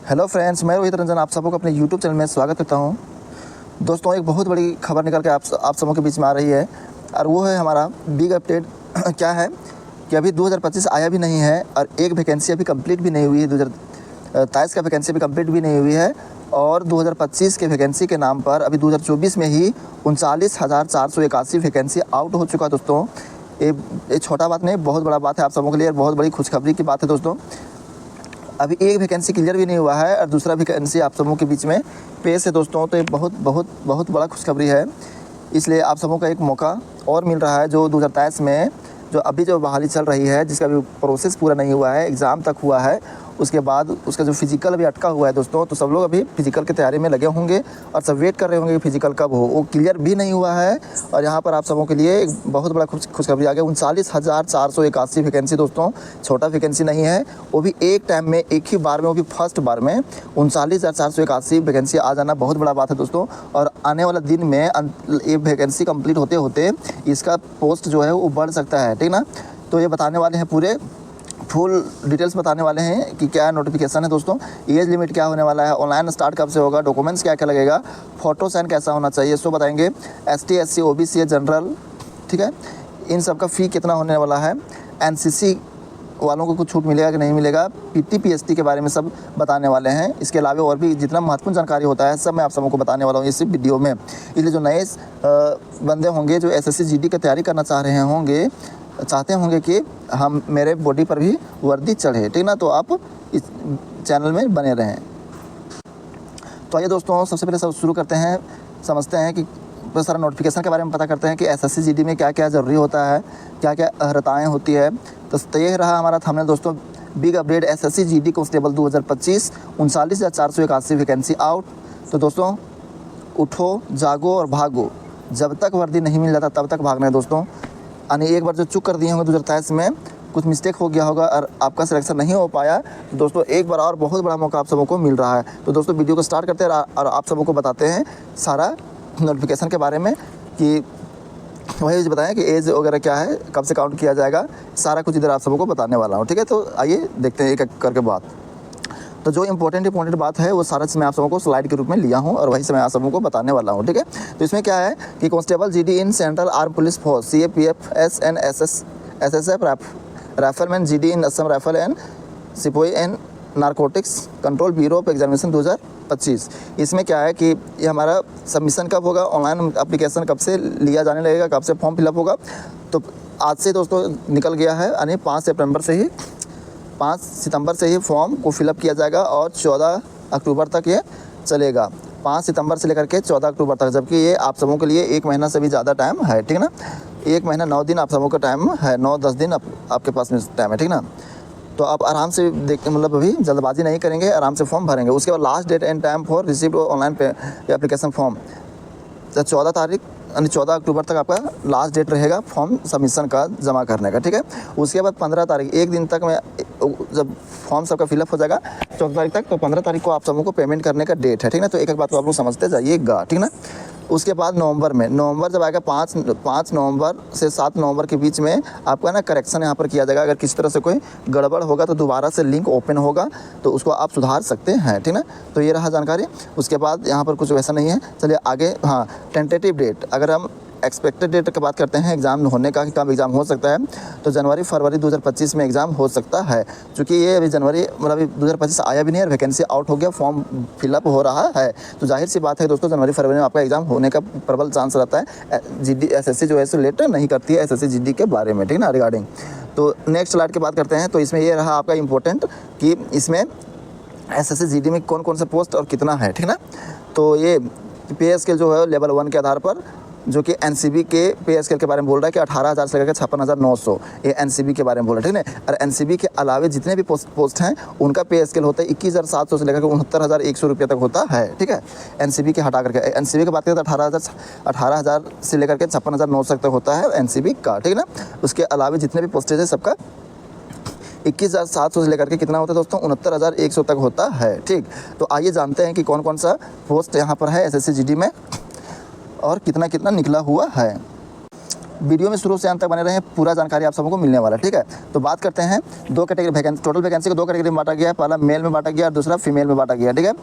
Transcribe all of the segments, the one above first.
Hello friends, मैं रोहित रंजन आप सबको अपने यूट्यूब चैनल में स्वागत करता हूं। दोस्तों, एक बहुत बड़ी खबर निकल के आप सबों के बीच में आ रही है और वो है हमारा बिग अपडेट। क्या है कि अभी 2025 आया भी नहीं है और एक वैकेंसी अभी कंप्लीट भी नहीं हुई है। 2023 का वैकेंसी अभी कंप्लीट भी नहीं हुई है और 2025 के वैकेंसी के नाम पर अभी 2024 में ही 39,481 वैकेंसी आउट हो चुका है। दोस्तों, ये छोटा बात नहीं, बहुत बड़ा बात है आप सबों के लिए, बहुत बड़ी खुशखबरी की बात है। दोस्तों, अभी एक वैकेंसी क्लियर भी नहीं हुआ है और दूसरा वैकेंसी आप सबों के बीच में पेश है। दोस्तों, तो ये बहुत बड़ा खुशखबरी है। इसलिए आप सबों का एक मौका और मिल रहा है। जो 2023 में जो बहाली चल रही है, जिसका भी प्रोसेस पूरा नहीं हुआ है, एग्ज़ाम तक हुआ है, उसके बाद उसका जो फिजिकल अभी अटका हुआ है दोस्तों, तो सब लोग अभी फिजिकल की तैयारी में लगे होंगे और सब वेट कर रहे होंगे कि फिजिकल कब हो। वो क्लियर भी नहीं हुआ है और यहाँ पर आप सबों के लिए एक बहुत बड़ा खुशखबरी आ गया। 39,481 वैकेंसी दोस्तों, छोटा वैकेंसी नहीं है। वो भी एक टाइम में, एक ही बार में, वो भी फर्स्ट बार में 39,481 वैकेंसी आ जाना बहुत बड़ा बात है दोस्तों। और आने वाला दिन में ये वैकेंसी कंप्लीट होते होते इसका पोस्ट जो है वो बढ़ सकता है, ठीक ना। तो ये बताने वाले हैं, पूरे फुल डिटेल्स बताने वाले हैं कि क्या नोटिफिकेशन है दोस्तों, एज लिमिट क्या होने वाला है, ऑनलाइन स्टार्ट कब से होगा, डॉक्यूमेंट्स क्या क्या लगेगा, फोटो साइन कैसा होना चाहिए, सो बताएंगे। ST SC OBC जनरल, ठीक है, इन सब का फ़ी कितना होने वाला है, NCC वालों को कुछ छूट मिलेगा कि नहीं मिलेगा, PT PST के बारे में सब बताने वाले हैं। इसके अलावा और भी जितना महत्वपूर्ण जानकारी होता है सब मैं आप सबको बताने वाला हूँ इस वीडियो में। इसलिए जो नए बंदे होंगे, जो SSC GD की तैयारी करना चाहते होंगे कि हम मेरे बॉडी पर भी वर्दी चढ़े, ठीक ना, तो आप इस चैनल में बने रहें। तो आइए दोस्तों, सबसे पहले सब शुरू करते हैं, समझते हैं कि सारा नोटिफिकेशन के बारे में पता करते हैं कि SSC GD में क्या क्या ज़रूरी होता है, क्या क्या अहर्ताएँ होती है। तो ये रहा हमारा थंबनेल दोस्तों, big update SSC GD constable 2025, 39,481 vacancy out. तो दोस्तों, उठो, जागो और भागो। जब तक वर्दी नहीं मिल जाता तब तक भागना है दोस्तों। यानी एक बार जो चुक कर दिए होंगे 2023 में, कुछ मिस्टेक हो गया होगा और आपका सिलेक्शन नहीं हो पाया, तो दोस्तों एक बार और बहुत बड़ा मौका आप सबों को मिल रहा है। तो दोस्तों, वीडियो को स्टार्ट करते हैं और आप सबों को बताते हैं सारा नोटिफिकेशन के बारे में, कि वही बताएं कि एज वगैरह क्या है, कब से काउंट किया जाएगा, सारा कुछ इधर आप सबों को बताने वाला हूँ, ठीक है। तो आइए देखते हैं एक एक करके बात। तो जो इंपॉर्टेंट बात है वो सारा मैं आप सबों को स्लाइड के रूप में लिया हूँ और वही से मैं आप सबों को बताने वाला हूँ, ठीक है। तो इसमें क्या है कि constable GD in central arm police force CAPF SN SSF rifleman GD in Assam rifle and sepoy and narcotics control bureau of examination 2025। इसमें क्या है कि ये हमारा सबमिशन कब होगा, ऑनलाइन एप्लीकेशन कब से लिया जाने लगेगा, कब से फॉर्म फिलअप होगा। तो आज से दोस्तों निकल गया है, यानी 5 सितंबर से ही फॉर्म को फिलअप किया जाएगा और 14 अक्टूबर तक ये चलेगा। 5 सितंबर से लेकर के 14 अक्टूबर तक, जबकि ये आप सबों के लिए 1 महीना से भी ज़्यादा टाइम है, ठीक ना। 1 महीना 9 दिन आप सबों का टाइम है, 9-10 दिन आपके पास में टाइम है, ठीक ना। तो आप आराम से मतलब अभी जल्दबाजी नहीं करेंगे, आराम से फॉर्म भरेंगे। उसके बाद last date and time for received online application form 14 तारीख, यानी 14 अक्टूबर तक आपका लास्ट डेट रहेगा फॉर्म सबमिशन का जमा करने का, ठीक है। उसके बाद 15 तारीख, एक दिन तक में जब फॉर्म सबका फिलअप हो जाएगा 14 तारीख तक, तो 15 तारीख को आप सबों को पेमेंट करने का डेट है, ठीक ना। तो एक एक बात को आप लोग समझते जाइएगा, ठीक ना। उसके बाद नवंबर जब आएगा 5 नवंबर से 7 नवंबर के बीच में आपका ना करेक्शन यहाँ पर किया जाएगा। अगर किसी तरह से कोई गड़बड़ होगा तो दोबारा से लिंक ओपन होगा, तो उसको आप सुधार सकते हैं, ठीक ना। तो ये रहा जानकारी। उसके बाद यहाँ पर कुछ वैसा नहीं है। चलिए आगे, हाँ, टेंटेटिव डेट, अगर हम एक्सपेक्टेड डेट की बात करते हैं एग्ज़ाम होने का, कि कब एग्ज़ाम हो सकता है, तो जनवरी-फरवरी 2025 में एग्ज़ाम हो सकता है। चूँकि ये अभी जनवरी मतलब 2025 आया भी नहीं और वैकेंसी आउट हो गया, फॉर्म फिलअप हो रहा है, तो जाहिर सी बात है दोस्तों, जनवरी-फरवरी में आपका एग्ज़ाम होने का प्रबल चांस रहता है। GD SSC जो है सो लेटर नहीं करती है SSC GD के बारे में, ठीक ना, रिगार्डिंग। तो नेक्स्ट स्लाइड की बात करते हैं। तो इसमें ये रहा आपका इम्पोर्टेंट कि इसमें SSC GD में कौन कौन से पोस्ट और कितना है, ठीक ना। तो ये पे स्केल जो है लेवल 1 के आधार पर, जो कि NCB के पे स्केल के बारे में बोल रहा है कि 18,000 से लेकर 56,900, ये NCB के बारे में बोल रहा है, ठीक है। और NCB के अलावे जितने भी पोस्ट हैं उनका पे स्केल होता है 21,700 से लेकर 69,100 रुपये तक होता है, ठीक है। NCB के हटा करके NCB की बात करें तो 18,000 से लेकर के 56,900 तक होता है NCB का, ठीक है ना। उसके अलावे जितने भी पोस्टेज है सबका 21,700 से लेकर के कितना होता है दोस्तों, 69,100 तक होता है, ठीक। तो आइए जानते हैं कि कौन कौन सा पोस्ट यहाँ पर है SSC GD में और कितना कितना निकला हुआ है। वीडियो में शुरू से अंत तक बने रहें, पूरा जानकारी आप सबको मिलने वाला है, ठीक है। तो बात करते हैं दो कैटेगरी वैकेंसी, टोटल वैकेंसी को दो कैटेगरी में बांटा गया है। पहला मेल में बांटा गया और दूसरा फीमेल में बांटा गया, ठीक है।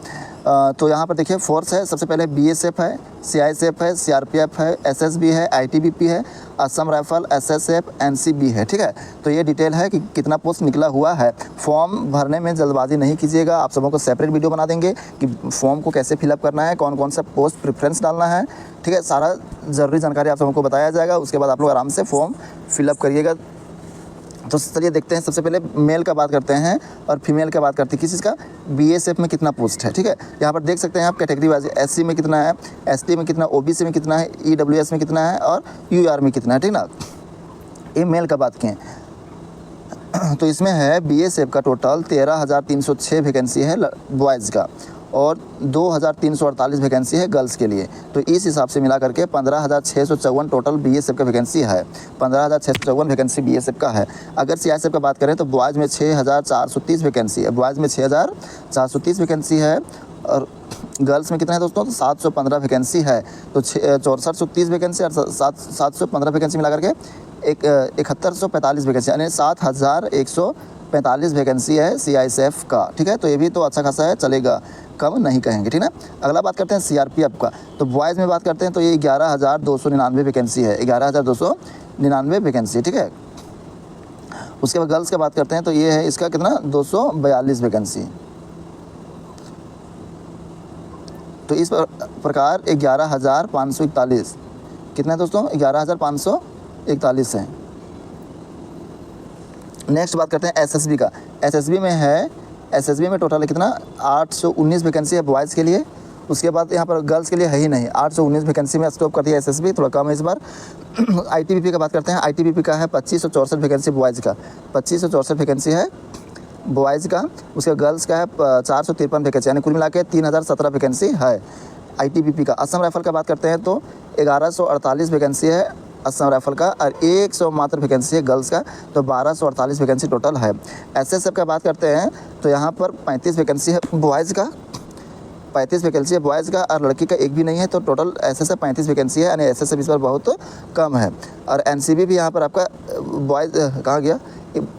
तो यहाँ पर देखिए फोर्स है, सबसे पहले BSF है, CISF है, CRPF है, SSB है, ITBP है, असम राइफल, SSF, NCB है, ठीक है। तो ये डिटेल है कि कितना पोस्ट निकला हुआ है। फॉर्म भरने में जल्दबाजी नहीं कीजिएगा, आप सबों को सेपरेट वीडियो बना देंगे कि फॉर्म को कैसे फिलअप करना है, कौन कौन सा पोस्ट प्रेफरेंस डालना है, ठीक है। सारा ज़रूरी जानकारी आप सबको बताया जाएगा, उसके बाद आप लोग आराम से फॉर्म फिलअप करिएगा। तो चलिए देखते हैं, सबसे पहले मेल का बात करते हैं और फीमेल का बात करते हैं। किस चीज़ का? BSF में कितना पोस्ट है, ठीक है। यहाँ पर देख सकते हैं आप कैटेगरी वाइज, SC में कितना है, ST में कितना, OBC में कितना है, EWS में कितना है और UR में कितना है, ठीक ना। ये मेल का बात किए तो इसमें है BSF का टोटल 13,306 वैकेंसी है बॉयज़ का और 2,348 वैकेंसी है गर्ल्स के लिए। तो इस हिसाब से मिला करके 15,654 टोटल BSF का वैकेंसी है, 15,654 वैकेंसी BSF का है। अगर CISF का बात करें तो बॉयज़ में 6,430 वैकेंसी है, बॉयज़ में 6,430 वैकेंसी है और गर्ल्स में कितना है दोस्तों? तो 715 वैकेंसी है। तो 6430 वैकेंसी और 715 वैकेंसी मिला करके 7145 वैकेंसी, यानी 7145 वैकेंसी है CISF का, ठीक है। तो ये भी तो अच्छा खासा है, चलेगा, कम नहीं कहेंगे, ठीक ना। अगला बात करते हैं CRPF का। तो बॉयज़ में बात करते हैं तो ये 11,299 वैकेंसी है, 11,299 वैकेंसी, ठीक है। उसके बाद गर्ल्स का बात करते हैं तो ये है इसका कितना? 242 वैकेंसी। तो इस प्रकार 11,541 कितना है दोस्तों? 11,541 है। नेक्स्ट बात करते हैं SSB का। SSB में है, SSB में टोटल है कितना? 819 वैकेंसी है बॉयज़ के लिए। उसके बाद यहाँ पर गर्ल्स के लिए है ही नहीं, 819 वैकेंसी में स्टॉप कर दिया SSB, थोड़ा कम है इस बार। ITBP का बात करते हैं। ITBP का है 2564 वैकेंसी बॉयज़ का, 2564 वैकेंसी है बॉयज़ का। उसके गर्ल्स का है 453 वैकेंसी, यानी कुल मिला के 3017 वैकेंसी है ITBP का। असम राइफल का बात करते हैं तो 1148 वैकेंसी है असम राइफल का और 100 मात्र वैकेंसी है गर्ल्स का, तो 1248 वैकेंसी टोटल है। SSF का बात करते हैं तो यहाँ पर 35 वैकेंसी है बॉयज़ का, 35 वैकेंसी है बॉयज़ का और लड़की का एक भी नहीं है। तो टोटल SSF 35 वैकेंसी है, यानी SSF इस बार बहुत कम है। और NCB भी यहाँ पर आपका बॉयज़ कहाँ गया?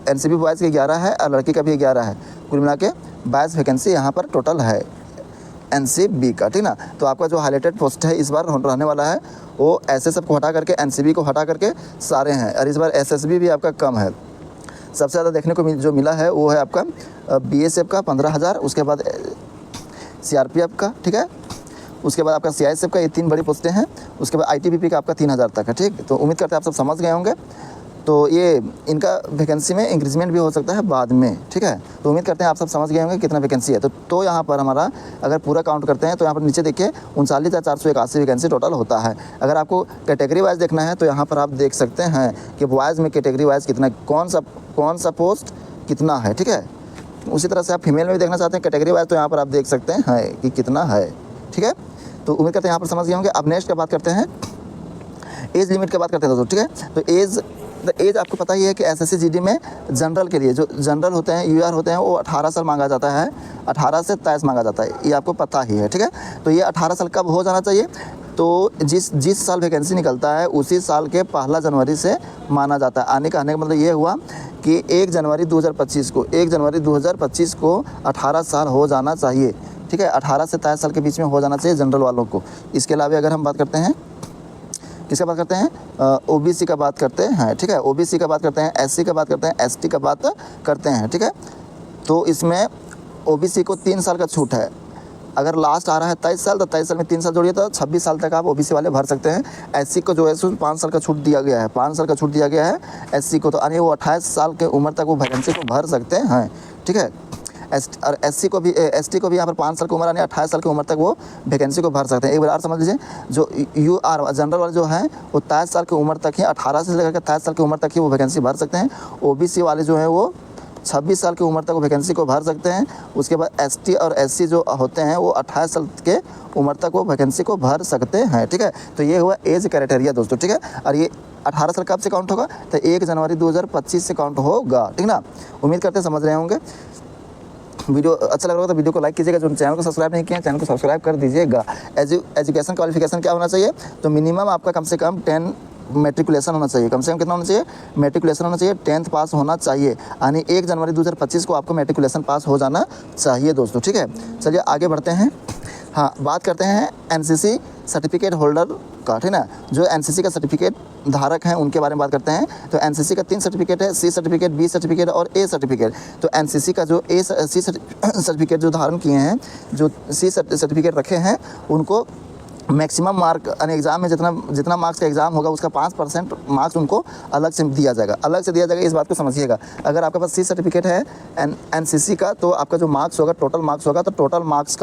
NCB बॉयज़ के 11 है और लड़की का भी 11 है, कुल मिला के 22 वैकेंसी यहाँ पर टोटल है NCB का, ठीक ना। तो आपका जो हाईलाइटेड पोस्ट है इस बार रहने वाला है वो SSF को हटा करके, NCB को हटा करके सारे हैं। और इस बार SSB भी आपका कम है। सबसे ज़्यादा देखने को जो मिला है वो है आपका BSF का 15,000, उसके बाद CRPF का, ठीक है। उसके बाद आपका CISF का, ये 3 बड़ी पोस्टें हैं। उसके बाद ITBP का आपका 3,000 तक है, ठीक। तो उम्मीद करते हैं आप सब समझ गए होंगे। तो ये इनका वैकेंसी में इंक्रीजमेंट भी हो सकता है बाद में, ठीक है। तो उम्मीद करते हैं आप सब समझ गए होंगे कितना वैकेंसी है। तो यहाँ पर हमारा अगर पूरा काउंट करते हैं तो यहाँ पर नीचे देखिए 39,481 वैकेंसी टोटल होता है। अगर आपको कैटेगरी वाइज देखना है तो यहाँ पर आप देख सकते हैं कि बॉयज़ में कैटेगरी वाइज कितना, कौन सा पोस्ट कितना है, ठीक है। उसी तरह से आप फीमेल में भी देखना चाहते हैं कैटेगरी वाइज तो यहाँ पर आप देख सकते हैं कि कितना है, ठीक है। तो उम्मीद करते हैं यहाँ पर समझ गए होंगे। अब नेक्स्ट का बात करते हैं, एज लिमिट की बात करते हैं दोस्तों, ठीक है। तो एज आपको पता ही है कि SSC GD में जनरल के लिए जो जनरल होते हैं, UR होते हैं, वो 18 साल मांगा जाता है, 18 से 23 मांगा जाता है, ये आपको पता ही है, ठीक है। तो ये 18 साल कब हो जाना चाहिए? तो जिस साल वैकेंसी निकलता है उसी साल के 1 जनवरी से माना जाता है। आने का मतलब ये हुआ कि 1 जनवरी 2025 को 18 साल हो जाना चाहिए, ठीक है। 18 से 23 साल के बीच में हो जाना चाहिए जनरल वालों को। इसके अलावा अगर हम बात करते हैं, किसका बात करते हैं? OBC का बात करते हैं, ठीक है। OBC का बात करते हैं, SC का बात करते हैं, ST का बात करते हैं, ठीक है। तो इसमें OBC को 3 साल का छूट है। अगर लास्ट आ रहा है 23 साल तो 23 साल में 3 साल जोड़िए तो 26 साल तक आप OBC वाले भर सकते हैं। SC को जो है 5 साल का छूट दिया गया है, 5 साल का छूट दिया गया है SC को। तो यानी वो 28 साल के उम्र तक वो वैकेंसी को भर सकते हैं, ठीक है। और ST को भी यहाँ पर 5 साल की उम्र यानी 28 साल की उम्र तक वो वैकेंसी को भर सकते हैं। एक बार और समझ लीजिए, जो UR जनरल वाले जो हैं वो 23 साल की उम्र तक ही, 18 से लेकर 23 साल की उम्र तक ही वो वैकेंसी भर सकते हैं। OBC वाले जो हैं वो 26 साल की उम्र तक वो वैकेंसी को भर सकते हैं। उसके बाद ST और SC जो होते हैं वो 28 साल के उम्र तक वो वैकेंसी को भर सकते हैं, ठीक है। तो ये हुआ एज क्राइटेरिया दोस्तों, ठीक है। और ये 18 साल कब से काउंट होगा? तो 1 जनवरी 2025 से काउंट होगा, ठीक ना। उम्मीद करते हैं समझ रहे होंगे। वीडियो अच्छा लग रहा हो तो वीडियो को लाइक कीजिएगा। जो चैनल को सब्सक्राइब नहीं किया चैनल को सब्सक्राइब कर दीजिएगा। एजुकेशन क्वालिफिकेशन क्या होना चाहिए? तो मिनिमम आपका कम से कम 10 मेट्रिकुलेशन होना चाहिए, कम से कम कितना होना चाहिए, मेट्रिकुलेशन होना चाहिए, 10th पास होना चाहिए, यानी 1 जनवरी 2025 को आपको मेट्रिकुलेशन पास हो जाना चाहिए दोस्तों, ठीक है। चलिए आगे बढ़ते हैं। हाँ, बात करते हैं एनसीसी सर्टिफिकेट होल्डर का, ठीक ना, जो एनसीसी का सर्टिफिकेट धारक हैं उनके बारे में बात करते हैं। तो एनसीसी का 3 सर्टिफिकेट है, सी सर्टिफिकेट, बी सर्टिफिकेट और ए सर्टिफिकेट। तो एनसीसी का जो सी सर्टिफिकेट जो धारण किए हैं, जो सी सर्टिफिकेट रखे हैं, उनको मैक्सिमम मार्क यानी एग्ज़ाम में जितना मार्क्स का एग्ज़ाम होगा उसका 5% मार्क्स उनको अलग से दिया जाएगा, इस बात को समझिएगा। अगर आपके पास सी सर्टिफिकेट है एनसीसी का, तो आपका जो मार्क्स होगा, टोटल मार्क्स होगा, तो टोटल मार्क्स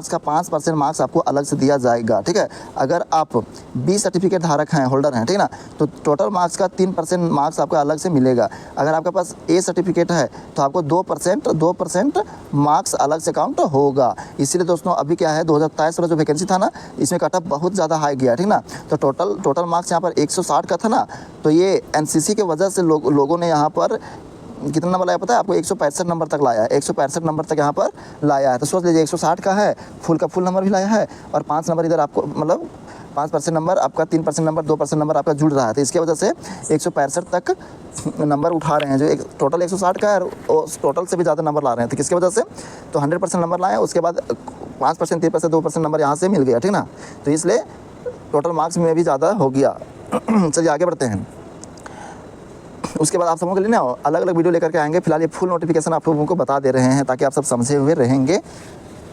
का 5% मार्क्स आपको अलग से दिया जाएगा, ठीक है। अगर आप बी सर्टिफिकेट धारक हैं, होल्डर हैं, ठीक है ना, तो टोटल मार्क्स का 3% मार्क्स आपको अलग से मिलेगा। अगर आपके पास ए सर्टिफिकेट है तो आपको 2% मार्क्स अलग से काउंट होगा। इसीलिए दोस्तों अभी क्या है, 2023 वाला जो वैकेंसी था ना, इसमें कटअप बहुत ज़्यादा हाई गया, ठीक ना। तो टोटल मार्क्स यहाँ पर 160 का था ना, तो ये एनसीसी के वजह से लोगों ने यहाँ पर कितना नंबर लाया पता है आपको, 165 नंबर तक लाया है, 165 नंबर तक यहाँ पर लाया है। तो सोच लीजिए 160 का है, फुल का फुल नंबर भी लाया है, और 5 नंबर इधर आपको, मतलब 5% नंबर आपका, 3% नंबर, 2% नंबर आपका जुड़ रहा है। तो इसके वजह से 165 तक नंबर उठा रहे हैं, जो एक टोटल 160 का है, और टोटल से भी ज़्यादा नंबर ला रहे हैं। तो किसकी वजह से, तो 100% नंबर लाए, उसके बाद 5%, 3%, 2% नंबर यहाँ से मिल गया, ठीक ना। तो इसलिए टोटल मार्क्स में भी ज़्यादा हो गया। चलिए आगे बढ़ते हैं। उसके बाद आप सबों के लिए ना अलग अलग वीडियो लेकर के आएंगे। फिलहाल ये फुल नोटिफिकेशन आप लोगों को बता दे रहे हैं ताकि आप सब समझे हुए रहेंगे,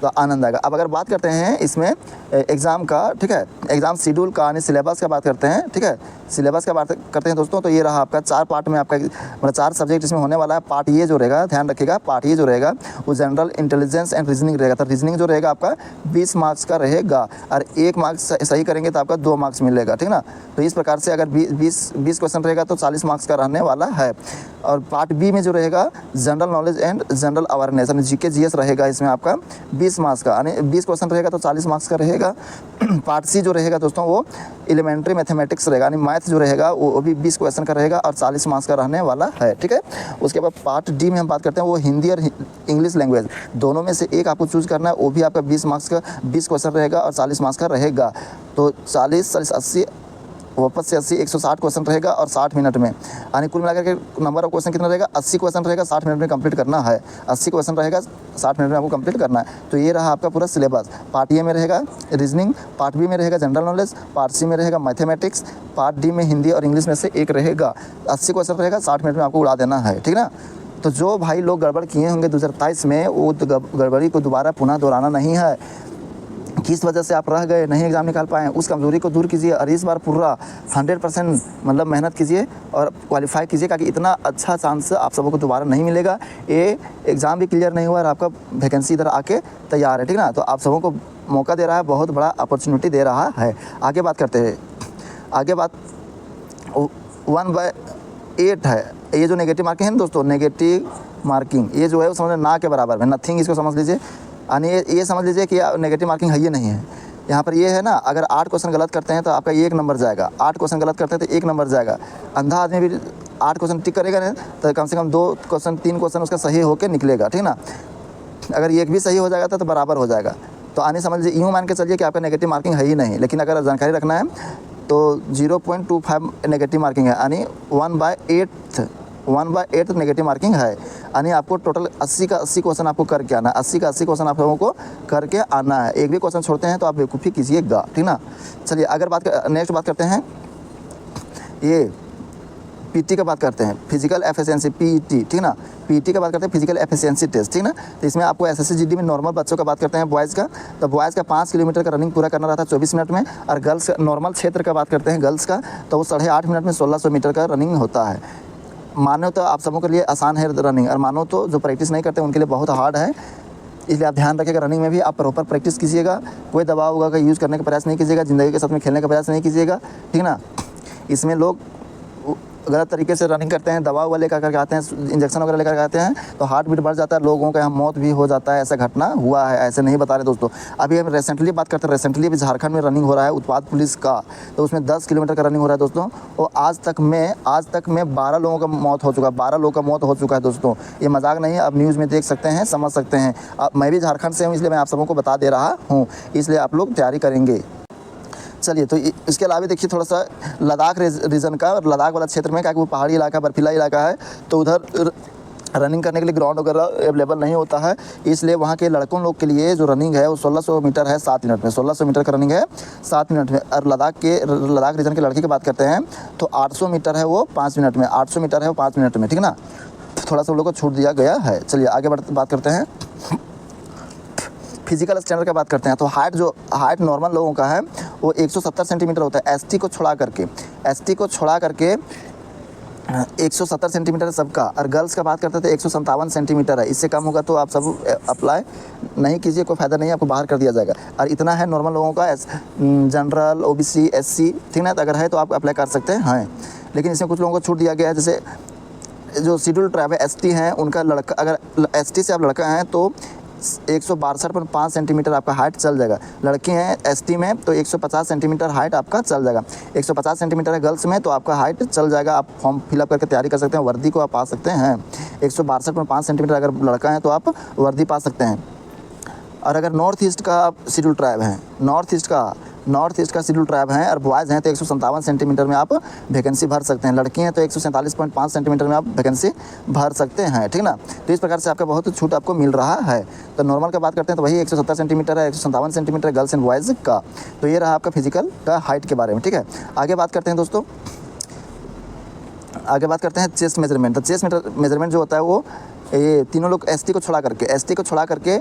तो आनंद आएगा। अब अगर बात करते हैं इसमें एग्ज़ाम का, ठीक है, एग्ज़ाम शेड्यूल का यानी सिलेबस का बात करते हैं, ठीक है, सिलेबस का बात करते हैं दोस्तों। तो ये रहा आपका 4 पार्ट में, आपका मतलब 4 सब्जेक्ट इसमें होने वाला है। पार्ट ये जो रहेगा, ध्यान रखिएगा, पार्ट ये जो रहेगा वो जनरल इंटेलिजेंस एंड रीजनिंग रहेगा। तो रीजनिंग जो रहेगा आपका 20 मार्क्स का रहेगा, और 1 मार्क्स सही करेंगे तो आपका 2 मार्क्स मिलेगा, ठीक ना। तो इस प्रकार से अगर 20 क्वेश्चन रहेगा तो 40 मार्क्स का रहने वाला है। और पार्ट बी में जो रहेगा general knowledge and general awareness यानी जीके जीएस रहेगा, इसमें आपका 20 मार्क्स का यानी 20 क्वेश्चन रहेगा तो 40 मार्क्स का रहेगा। पार्ट सी जो रहेगा दोस्तों वो एलिमेंट्री मैथमेटिक्स रहेगा, यानी मैथ जो रहेगा वो भी 20 क्वेश्चन का रहेगा और 40 मार्क्स का रहने वाला है, ठीक है। उसके बाद पार्ट डी में हम बात करते हैं, वो हिंदी और इंग्लिश लैंग्वेज दोनों में से एक आपको चूज़ करना है। वो भी आपका 20 मार्क्स का 20 क्वेश्चन रहेगा और 40 मार्क्स का रहेगा। तो 40, 80, वापस से 80, 160 क्वेश्चन रहेगा और 60 मिनट में, यानी कुल मिलाकर के नंबर ऑफ क्वेश्चन कितना रहेगा, 80 क्वेश्चन रहेगा, 60 मिनट में कंप्लीट करना है। 80 क्वेश्चन रहेगा, 60 मिनट में आपको कंप्लीट करना है। तो ये रहा आपका पूरा सिलेबस। पार्ट ए में रहेगा रीजनिंग, पार्ट बी में रहेगा जनरल नॉलेज, पार्ट सी में रहेगा मैथमेटिक्स, पार्ट डी में हिंदी और इंग्लिश में से एक रहेगा। 80 क्वेश्चन रहेगा, 60 मिनट में आपको उड़ा देना है, ठीक ना। तो जो भाई लोग गड़बड़ किए होंगे 2023 में, वो गड़बड़ी को दोबारा पुनः दोहराना नहीं है। किस वजह से आप रह गए, नहीं एग्ज़ाम निकाल पाए, उस कमज़ोरी को दूर कीजिए और इस बार पूरा 100% मतलब मेहनत कीजिए और क्वालिफाई कीजिए, ताकि इतना अच्छा चांस आप सबको को दोबारा नहीं मिलेगा। ये एग्ज़ाम भी क्लियर नहीं हुआ और आपका वैकेंसी इधर आके तैयार है, ठीक ना। तो आप सबों को मौका दे रहा है, बहुत बड़ा अपॉर्चुनिटी दे रहा है। आगे बात करते हैं। आगे बात 1/8 है। ये जो नेगेटिव मार्किंग है ना दोस्तों, नेगेटिव मार्किंग ये जो है वो समझ ना के बराबर है, नथिंग इसको समझ लीजिए। यानी ये समझ लीजिए कि नेगेटिव मार्किंग है, ये नहीं है। यहाँ पर ये है ना, अगर 8 क्वेश्चन गलत करते हैं तो आपका 1 नंबर जाएगा, 8 क्वेश्चन गलत करते हैं तो 1 नंबर जाएगा। अंधा आदमी भी 8 क्वेश्चन टिक करेगा ना, तो कम से कम 2 क्वेश्चन 3 क्वेश्चन उसका सही होकर निकलेगा, ठीक ना। अगर एक भी सही हो जाएगा तो बराबर हो जाएगा। तो आने समझ लीजिए, यूँ मान के चलिए कि आपका नेगेटिव मार्किंग है ही नहीं, लेकिन अगर जानकारी रखना है तो 0.25 नेगेटिव मार्किंग है, यानी 1/8 नेगेटिव मार्किंग है। यानी आपको टोटल 80 का 80 क्वेश्चन आपको करके आना है, 80 का 80 क्वेश्चन आप लोगों को करके आना है। एक भी क्वेश्चन छोड़ते हैं तो आप बेवकूफ़ी कीजिएगा, ठीक ना। चलिए अगर नेक्स्ट बात करते हैं, ये पीटी का बात करते हैं, फिजिकल एफिशिएंसी, पीटी, ठीक ना। पीटी का बात करते हैं, फिजिकल एफिशिएंसी टेस्ट, ठीक ना। तो इसमें आपको एसएससी जीडी में नॉर्मल बच्चों का बात करते हैं, बॉयज़ का। तो बॉयज़ का 5 किलोमीटर का रनिंग पूरा करना रहता है 24 मिनट में, और गर्ल्स नॉर्मल क्षेत्र का बात करते हैं गर्ल्स का, तो वो 8.5 मिनट में 1600 मीटर का रनिंग होता है। मानो तो आप सबों के लिए आसान है रनिंग, और मानो तो जो प्रैक्टिस नहीं करते उनके लिए बहुत हार्ड है। इसलिए आप ध्यान रखिएगा, रनिंग में भी आप प्रॉपर प्रैक्टिस कीजिएगा। कोई दवा उवा का यूज़ करने का प्रयास नहीं कीजिएगा, ज़िंदगी के साथ में खेलने का प्रयास नहीं कीजिएगा, ठीक ना। इसमें लोग गलत तरीके से रनिंग करते हैं, दवा वाले लेकर आते हैं, इंजेक्शन वगैरह लेकर आते हैं, तो हार्ट बीट बढ़ जाता है, लोगों का यहाँ मौत भी हो जाता है। ऐसा घटना हुआ है, ऐसे नहीं बता रहे दोस्तों। अभी हम रिसेंटली बात करते हैं, रिसेंटली अभी झारखंड में रनिंग हो रहा है उत्पाद पुलिस का, तो उसमें 10 किलोमीटर का रनिंग हो रहा है दोस्तों। और आज तक में 12 लोगों का मौत हो चुका है, 12 लोगों का मौत हो चुका है दोस्तों। ये मजाक नहीं है, आप न्यूज़ में देख सकते हैं, समझ सकते हैं। मैं भी झारखंड से हूँ, इसलिए मैं आप सबों को बता दे रहा हूँ, इसलिए आप लोग तैयारी करेंगे। चलिए, तो इसके अलावा देखिए थोड़ा सा लद्दाख रीजन का, और लद्दाख वाला क्षेत्र में क्या कि वो पहाड़ी इलाका, बर्फीला इलाका है, तो उधर रनिंग करने के लिए ग्राउंड वगैरह अवेलेबल नहीं होता है। इसलिए वहाँ के लड़कों लोग के लिए जो रनिंग है वो 1600 मीटर है 7 मिनट में, 1600 मीटर का रनिंग है 7 मिनट में। और लद्दाख रीजन के लड़के की बात करते हैं तो 800 मीटर है वो 5 मिनट में, 800 मीटर है वो 5 मिनट में, ठीक है ना। थोड़ा सा उन लोगों को छूट दिया गया है। चलिए आगे बात करते हैं, फिजिकल स्टैंडर्ड का बात करते हैं। तो हाइट नॉर्मल लोगों का है वो 170 सेंटीमीटर होता है, एसटी को छोड़ा करके 170 सेंटीमीटर है सबका। और गर्ल्स का बात करते थे 157 सेंटीमीटर है, इससे कम होगा तो आप सब अप्लाई नहीं कीजिए, कोई फ़ायदा नहीं है, आपको बाहर कर दिया जाएगा। और इतना है नॉर्मल लोगों का, जनरल, ओबीसी, एससी, ठीक ना, अगर है तो आप अप्लाई कर सकते हैं। लेकिन इसमें कुछ लोगों को छूट दिया गया है, जैसे जो शेड्यूल ट्राइब है एसटी हैं, उनका लड़का, अगर एसटी से आप लड़का हैं तो 162.5 सेंटीमीटर आपका हाइट चल जाएगा। लड़की हैं एसटी में तो 150 सेंटीमीटर हाइट आपका चल जाएगा। 150 सेंटीमीटर है गर्ल्स में तो आपका हाइट चल जाएगा। आप फॉर्म फिलअप करके तैयारी कर सकते हैं, वर्दी को आप पा सकते हैं। 162.5 सेंटीमीटर अगर लड़का है तो आप वर्दी पा सकते हैं। और अगर नॉर्थ ईस्ट का शेड्यूल ट्राइब है, नॉर्थ ईस्ट का शेड्यूल ट्राइब हैं और बॉयज़ हैं तो 157 सेंटीमीटर में आप वैकेंसी भर सकते हैं। लड़की हैं तो 147.5 सेंटीमीटर में आप वैकेंसी भर सकते हैं, ठीक ना। तो इस प्रकार से आपका बहुत छूट आपको मिल रहा है। तो नॉर्मल का बात करते हैं तो वही 170 सेंटीमीटर है, 157 सेंटीमीटर गर्ल्स एंड बॉयज़ का। तो ये रहा आपका फिजिकल का हाइट के बारे में, ठीक है। आगे बात करते हैं दोस्तों, चेस्ट मेजरमेंट। तो चेस्ट मेजरमेंट जो होता है वो ये तीनों लोग एसटी को छोड़ा करके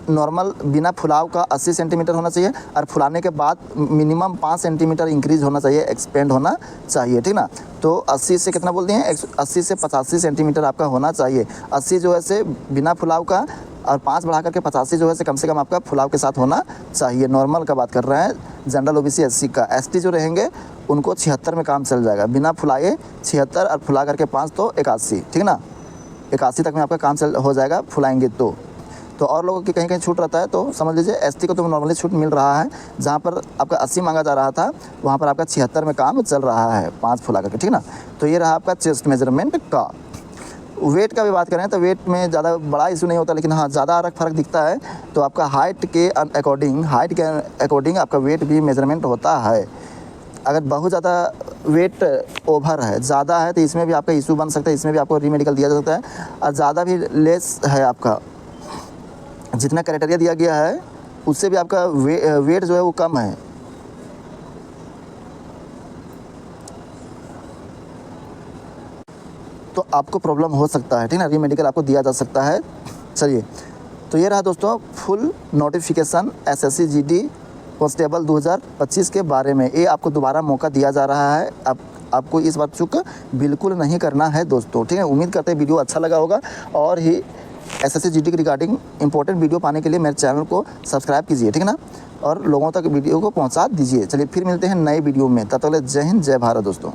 नॉर्मल बिना फुलाव का 80 सेंटीमीटर होना चाहिए, और फुलाने के बाद मिनिमम 5 सेंटीमीटर इंक्रीज होना चाहिए, एक्सपेंड होना चाहिए, ठीक ना। तो 80 से कितना बोल दिए हैं, 80 से 85 सेंटीमीटर आपका होना चाहिए। 80 जो है से बिना फुलाव का, और 5 बढ़ा करके 85 जो है से कम आपका फुलाव के साथ होना चाहिए। नॉर्मल का बात कर रहे हैं, जनरल, ओबीसी, एससी का। एसटी जो रहेंगे उनको 76 में काम चल जाएगा, बिना फुलाए 76 और फुला करके 5 तो 81, ठीक ना। 81 तक में आपका काम हो जाएगा फुलाएंगे तो और लोगों की कहीं छूट रहता है। तो समझ लीजिए एसटी को तो नॉर्मली छूट मिल रहा है, जहाँ पर आपका 80 मांगा जा रहा था वहाँ पर आपका 76 में काम चल रहा है 5 फुला करके, ठीक ना। तो ये रहा आपका चेस्ट मेजरमेंट का। वेट का भी बात करें तो वेट में ज़्यादा बड़ा इशू नहीं होता, लेकिन हाँ ज़्यादा फ़र्क दिखता है। तो आपका हाइट के अकॉर्डिंग आपका वेट भी मेजरमेंट होता है। अगर बहुत ज़्यादा वेट ओवर है, ज़्यादा है, तो इसमें भी आपका इशू बन सकता है, इसमें भी आपको रीमेडिकल दिया जा सकता है। और ज़्यादा भी लेस है, आपका जितना क्राइटेरिया दिया गया है उससे भी आपका वेट जो है वो कम है, तो आपको प्रॉब्लम हो सकता है, ठीक ना। रीमेडिकल आपको दिया जा सकता है। चलिए, तो ये रहा दोस्तों full notification SSC GD constable 2025 के बारे में। ये आपको दोबारा मौका दिया जा रहा है, आपको इस बात चूक बिल्कुल नहीं करना है दोस्तों, ठीक है। उम्मीद करते हैं वीडियो अच्छा लगा होगा, और ही एसएससी जीडी के रिगार्डिंग इंपॉर्टेंट वीडियो पाने के लिए मेरे चैनल को सब्सक्राइब कीजिए, ठीक है ना, और लोगों तक वीडियो को पहुंचा दीजिए। चलिए फिर मिलते हैं नए वीडियो में, तब तक जय हिंद, जय भारत दोस्तों।